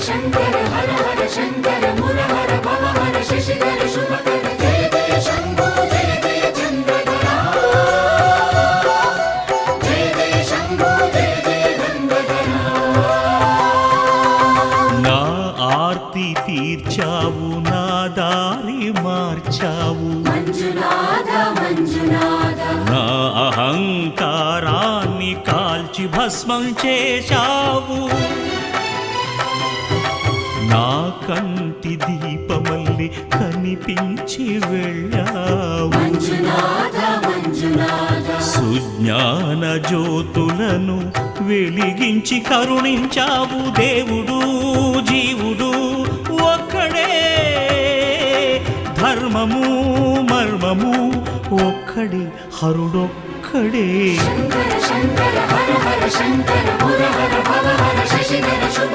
शंकर हर हर शंकर मुरहर भवहर शशिधर शुभकर जय जय शंभो जय जय चंद्रधरा जय जय शंभो जय जय गंगाधरा నా ఆర్తి తీర్చావు నా దారి మార్చావు मंजुनाथ मंजुनाथ నా అహంకారాన్ని కాల్చి భస్మం చేశావు నా కంటి దీపమల్లి కనిపించి వెళ్ళావు मंजुनाथ मंजुनाथ సుజ్ఞాన జ్యోతులను వెలిగించి కరుణించావు దేవుడు జీవుడు ఒక్కడే ధర్మము మర్మము ఒక్కడే హరుడొక్కడే शंकर शंकर हर हर शंकर मुरहर भवहर शशिधर शुभ